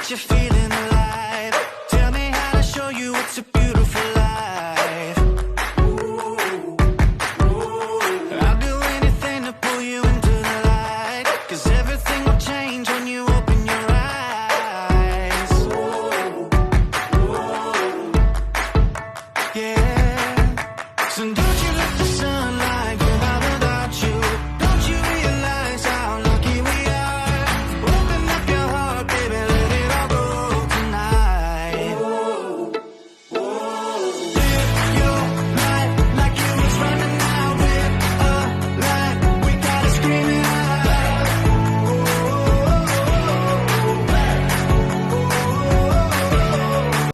get you feeling alive. Tell me how to show you it's a beautiful life. I'll do anything to pull you into the light, 'cause everything will change when you open your eyes. Yeah. So don't you let the sun